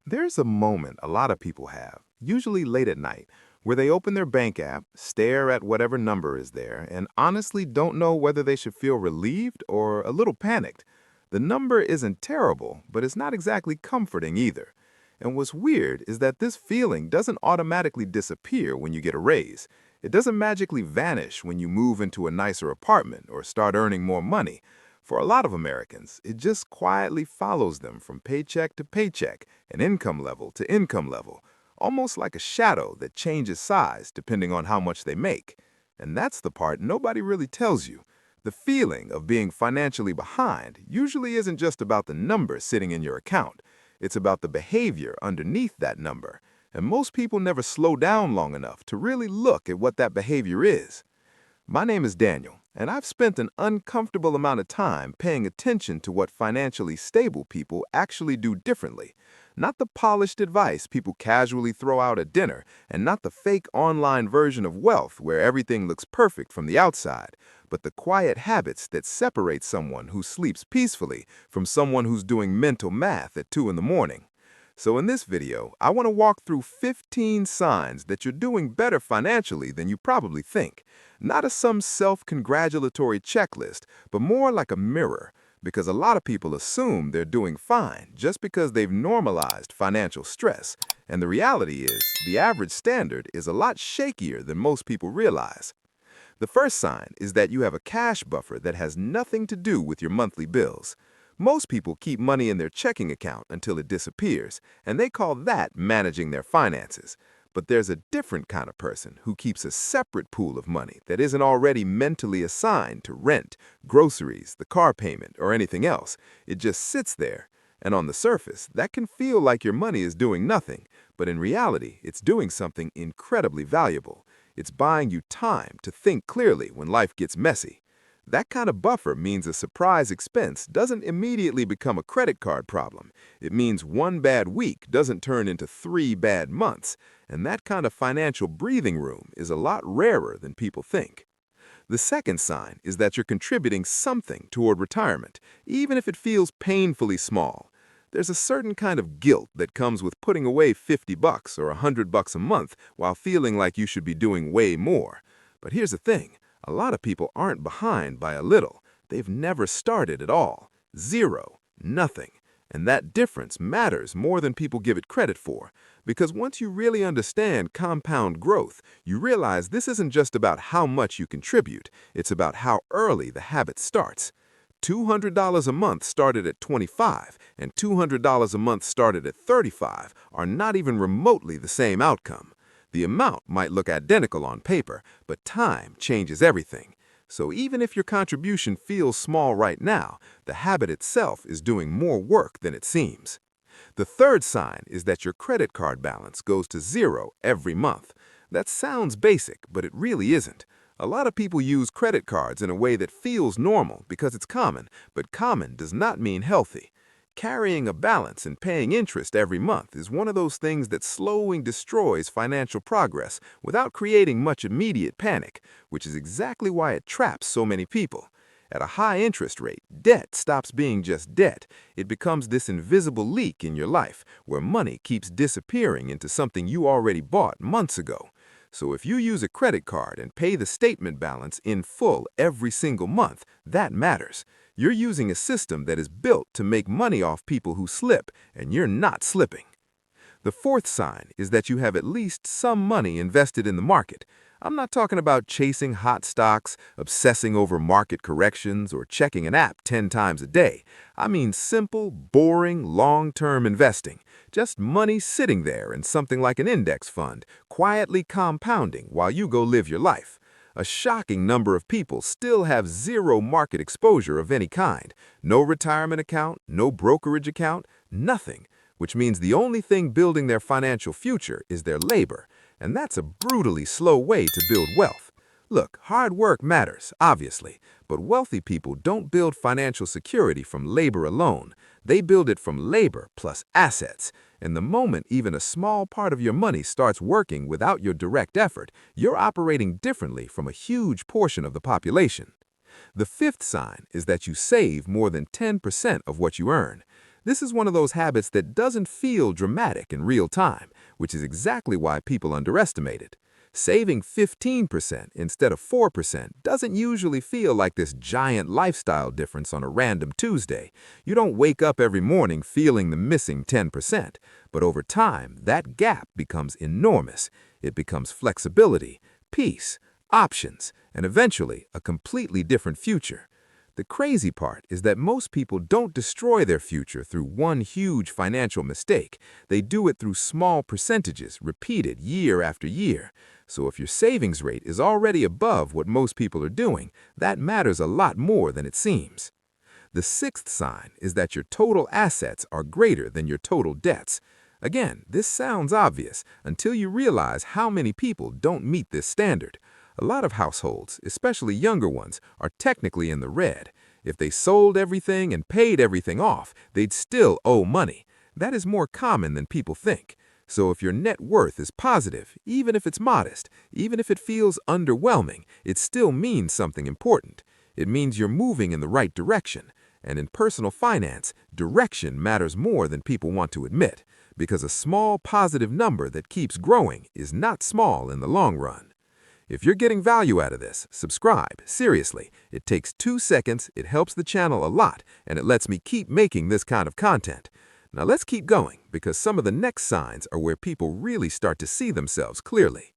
There's a moment a lot of people have, usually late at night, where they open their bank app, stare at whatever number is there, and honestly don't know whether they should feel relieved or a little panicked. The number isn't terrible, but it's not exactly comforting either. And what's weird is that this feeling doesn't automatically disappear when you get a raise. It doesn't magically vanish when you move into a nicer apartment or start earning more money. For a lot of Americans, it just quietly follows them from paycheck to paycheck and income level to income level, almost like a shadow that changes size depending on how much they make. And that's the part nobody really tells you. The feeling of being financially behind usually isn't just about the number sitting in your account. It's about the behavior underneath that number. And most people never slow down long enough to really look at what that behavior is. My name is Daniel, and I've spent an uncomfortable amount of time paying attention to what financially stable people actually do differently. Not the polished advice people casually throw out at dinner, and not the fake online version of wealth where everything looks perfect from the outside, but the quiet habits that separate someone who sleeps peacefully from someone who's doing mental math at 2 in the morning. So in this video, I want to walk through 15 signs that you're doing better financially than you probably think. Not as some self-congratulatory checklist, but more like a mirror, because a lot of people assume they're doing fine just because they've normalized financial stress. And the reality is, the average standard is a lot shakier than most people realize. The first sign is that you have a cash buffer that has nothing to do with your monthly bills. Most people keep money in their checking account until it disappears, and they call that managing their finances. But there's a different kind of person who keeps a separate pool of money that isn't already mentally assigned to rent, groceries, the car payment, or anything else. It just sits there. And on the surface, that can feel like your money is doing nothing, but in reality, it's doing something incredibly valuable. It's buying you time to think clearly when life gets messy. That kind of buffer means a surprise expense doesn't immediately become a credit card problem. It means one bad week doesn't turn into 3 bad months, and that kind of financial breathing room is a lot rarer than people think. The second sign is that you're contributing something toward retirement, even if it feels painfully small. There's a certain kind of guilt that comes with putting away $50 or $100 a month while feeling like you should be doing way more. But here's the thing. A lot of people aren't behind by a little. They've never started at all. Zero. Nothing. And that difference matters more than people give it credit for. Because once you really understand compound growth, you realize this isn't just about how much you contribute. It's about how early the habit starts. $200 a month started at 25 and $200 a month started at 35 are not even remotely the same outcome. The amount might look identical on paper, but time changes everything. So even if your contribution feels small right now, the habit itself is doing more work than it seems. The third sign is that your credit card balance goes to zero every month. That sounds basic, but it really isn't. A lot of people use credit cards in a way that feels normal because it's common, but common does not mean healthy. Carrying a balance and paying interest every month is one of those things that slowly destroys financial progress without creating much immediate panic, which is exactly why it traps so many people. At a high interest rate, debt stops being just debt. It becomes this invisible leak in your life where money keeps disappearing into something you already bought months ago. So if you use a credit card and pay the statement balance in full every single month, that matters. You're using a system that is built to make money off people who slip, and you're not slipping. The fourth sign is that you have at least some money invested in the market. I'm not talking about chasing hot stocks, obsessing over market corrections, or checking an app 10 times a day. I mean simple, boring, long-term investing. Just money sitting there in something like an index fund, quietly compounding while you go live your life. A shocking number of people still have zero market exposure of any kind. No retirement account, no brokerage account, nothing. Which means the only thing building their financial future is their labor. And that's a brutally slow way to build wealth. Look, hard work matters, obviously, but wealthy people don't build financial security from labor alone. They build it from labor plus assets. And the moment even a small part of your money starts working without your direct effort, you're operating differently from a huge portion of the population. The fifth sign is that you save more than 10% of what you earn. This is one of those habits that doesn't feel dramatic in real time, which is exactly why people underestimate it. Saving 15% instead of 4% doesn't usually feel like this giant lifestyle difference on a random Tuesday. You don't wake up every morning feeling the missing 10%, but over time, that gap becomes enormous. It becomes flexibility, peace, options, and eventually a completely different future. The crazy part is that most people don't destroy their future through one huge financial mistake. They do it through small percentages repeated year after year. So if your savings rate is already above what most people are doing, that matters a lot more than it seems. The sixth sign is that your total assets are greater than your total debts. Again, this sounds obvious until you realize how many people don't meet this standard. A lot of households, especially younger ones, are technically in the red. If they sold everything and paid everything off, they'd still owe money. That is more common than people think. So if your net worth is positive, even if it's modest, even if it feels underwhelming, it still means something important. It means you're moving in the right direction. And in personal finance, direction matters more than people want to admit, because a small positive number that keeps growing is not small in the long run. If you're getting value out of this, subscribe. Seriously, it takes 2 seconds, it helps the channel a lot, and it lets me keep making this kind of content. Now let's keep going, because some of the next signs are where people really start to see themselves clearly.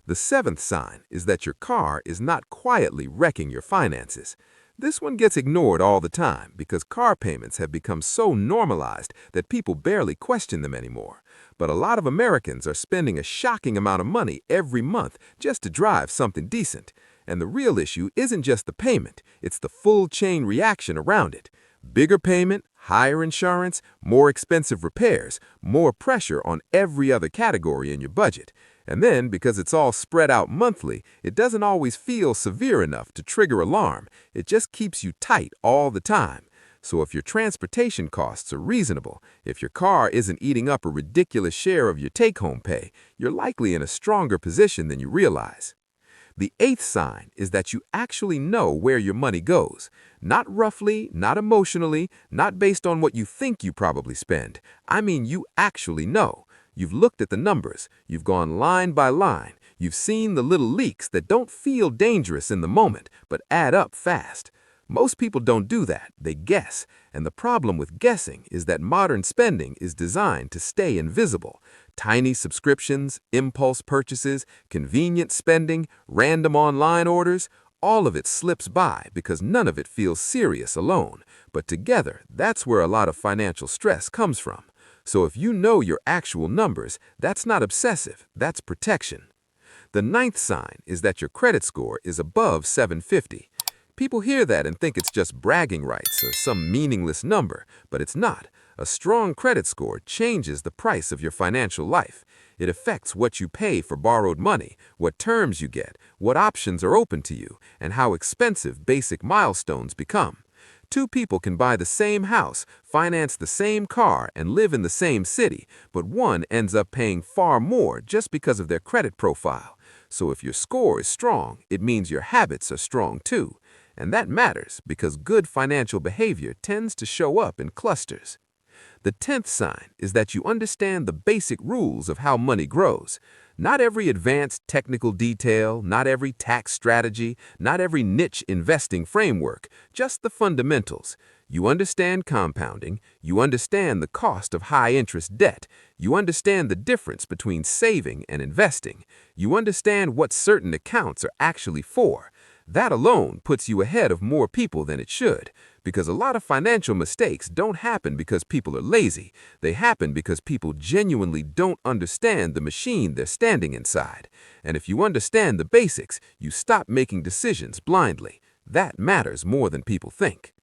The seventh sign is that your car is not quietly wrecking your finances. This one gets ignored all the time because car payments have become so normalized that people barely question them anymore. But a lot of Americans are spending a shocking amount of money every month just to drive something decent. And the real issue isn't just the payment, it's the full chain reaction around it. Bigger payment, higher insurance, more expensive repairs, more pressure on every other category in your budget. And then, because it's all spread out monthly, it doesn't always feel severe enough to trigger alarm. It just keeps you tight all the time. So if your transportation costs are reasonable, if your car isn't eating up a ridiculous share of your take-home pay, you're likely in a stronger position than you realize. The eighth sign is that you actually know where your money goes. Not roughly, not emotionally, not based on what you think you probably spend. I mean, you actually know. You've looked at the numbers, you've gone line by line, you've seen the little leaks that don't feel dangerous in the moment, but add up fast. Most people don't do that, they guess, and the problem with guessing is that modern spending is designed to stay invisible. Tiny subscriptions, impulse purchases, convenient spending, random online orders, all of it slips by because none of it feels serious alone. But together, that's where a lot of financial stress comes from. So if you know your actual numbers, that's not obsessive, that's protection. The ninth sign is that your credit score is above 750. People hear that and think it's just bragging rights or some meaningless number, but it's not. A strong credit score changes the price of your financial life. It affects what you pay for borrowed money, what terms you get, what options are open to you, and how expensive basic milestones become. Two people can buy the same house, finance the same car, and live in the same city, but one ends up paying far more just because of their credit profile. So if your score is strong, it means your habits are strong too. And that matters because good financial behavior tends to show up in clusters. The 10th sign is that you understand the basic rules of how money grows. Not every advanced technical detail, not every tax strategy, not every niche investing framework, just the fundamentals. You understand compounding, you understand the cost of high-interest debt, you understand the difference between saving and investing, you understand what certain accounts are actually for. That alone puts you ahead of more people than it should, because a lot of financial mistakes don't happen because people are lazy. They happen because people genuinely don't understand the machine they're standing inside. And if you understand the basics, you stop making decisions blindly. That matters more than people think.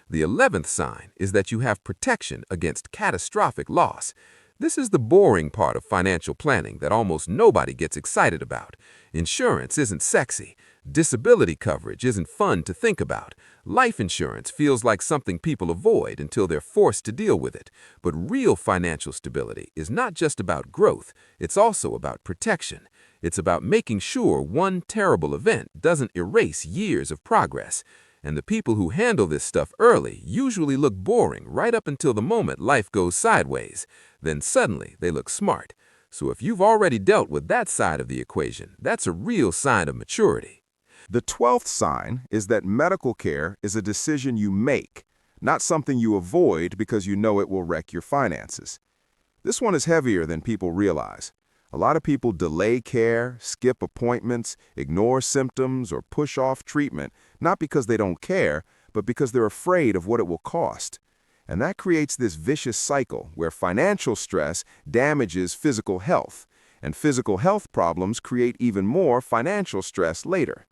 The 11th sign is that you have protection against catastrophic loss. This is the boring part of financial planning that almost nobody gets excited about. Insurance isn't sexy. Disability coverage isn't fun to think about. Life insurance feels like something people avoid until they're forced to deal with it. But real financial stability is not just about growth, it's also about protection. It's about making sure one terrible event doesn't erase years of progress. And the people who handle this stuff early usually look boring right up until the moment life goes sideways. Then suddenly they look smart. So if you've already dealt with that side of the equation, that's a real sign of maturity. The 12th sign is that medical care is a decision you make, not something you avoid because you know it will wreck your finances. This one is heavier than people realize. A lot of people delay care, skip appointments, ignore symptoms, or push off treatment, not because they don't care, but because they're afraid of what it will cost. And that creates this vicious cycle where financial stress damages physical health, and physical health problems create even more financial stress later.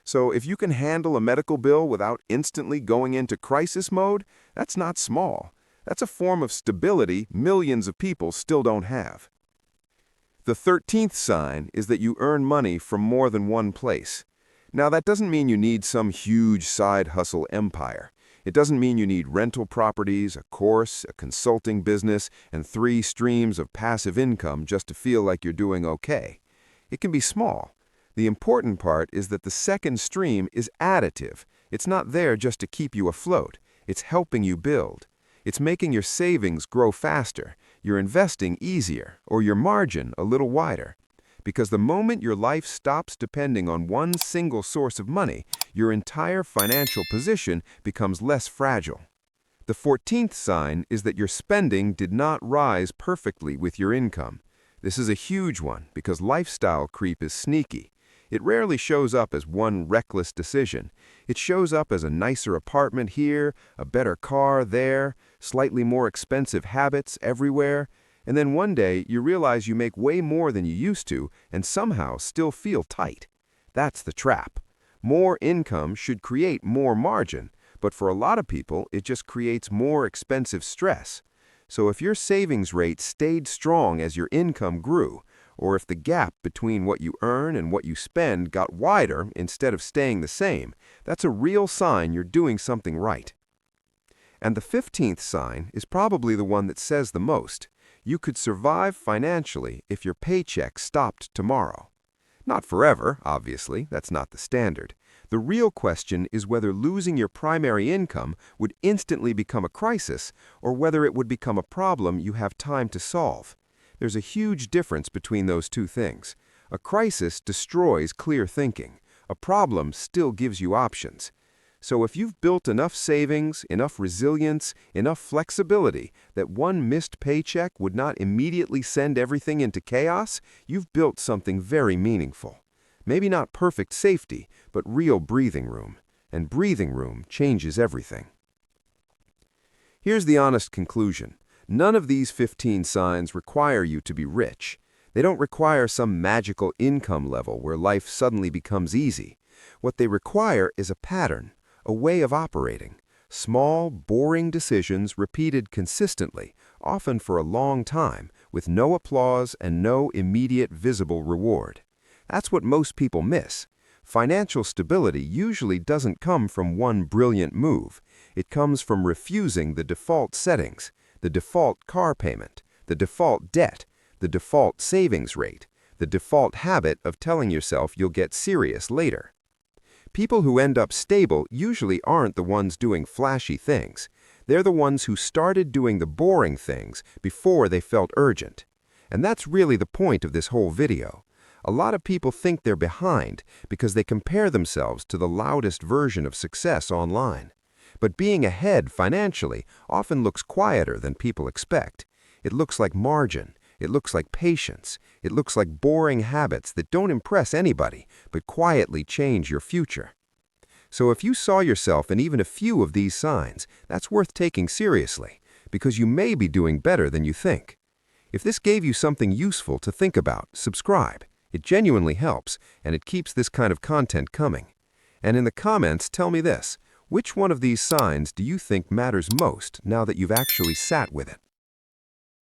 So if you can handle a medical bill without instantly going into crisis mode, that's not small. That's a form of stability millions of people still don't have. The 13th sign is that you earn money from more than one place. Now, that doesn't mean you need some huge side hustle empire. It doesn't mean you need rental properties, a course, a consulting business, and 3 streams of passive income just to feel like you're doing okay. It can be small. The important part is that the second stream is additive. It's not there just to keep you afloat. It's helping you build. It's making your savings grow faster, your investing easier, or your margin a little wider. Because the moment your life stops depending on one single source of money, your entire financial position becomes less fragile. The 14th sign is that your spending did not rise perfectly with your income. This is a huge one because lifestyle creep is sneaky. It rarely shows up as one reckless decision. It shows up as a nicer apartment here, a better car there, slightly more expensive habits everywhere, and then one day you realize you make way more than you used to and somehow still feel tight. That's the trap. More income should create more margin, but for a lot of people it just creates more expensive stress. So if your savings rate stayed strong as your income grew, or if the gap between what you earn and what you spend got wider instead of staying the same, that's a real sign you're doing something right. And the 15th sign is probably the one that says the most. You could survive financially if your paycheck stopped tomorrow. Not forever, obviously, that's not the standard. The real question is whether losing your primary income would instantly become a crisis, or whether it would become a problem you have time to solve. There's a huge difference between those two things. A crisis destroys clear thinking. A problem still gives you options. So if you've built enough savings, enough resilience, enough flexibility that one missed paycheck would not immediately send everything into chaos, you've built something very meaningful. Maybe not perfect safety, but real breathing room. And breathing room changes everything. Here's the honest conclusion. None of these 15 signs require you to be rich. They don't require some magical income level where life suddenly becomes easy. What they require is a pattern, a way of operating. Small, boring decisions repeated consistently, often for a long time, with no applause and no immediate visible reward. That's what most people miss. Financial stability usually doesn't come from one brilliant move. It comes from refusing the default settings, the default car payment, the default debt, the default savings rate, the default habit of telling yourself you'll get serious later. People who end up stable usually aren't the ones doing flashy things. They're the ones who started doing the boring things before they felt urgent. And that's really the point of this whole video. A lot of people think they're behind because they compare themselves to the loudest version of success online. But being ahead financially often looks quieter than people expect. It looks like margin. It looks like patience. It looks like boring habits that don't impress anybody, but quietly change your future. So if you saw yourself in even a few of these signs, that's worth taking seriously, because you may be doing better than you think. If this gave you something useful to think about, subscribe. It genuinely helps, and it keeps this kind of content coming. And in the comments, tell me this. Which one of these signs do you think matters most now that you've actually sat with it?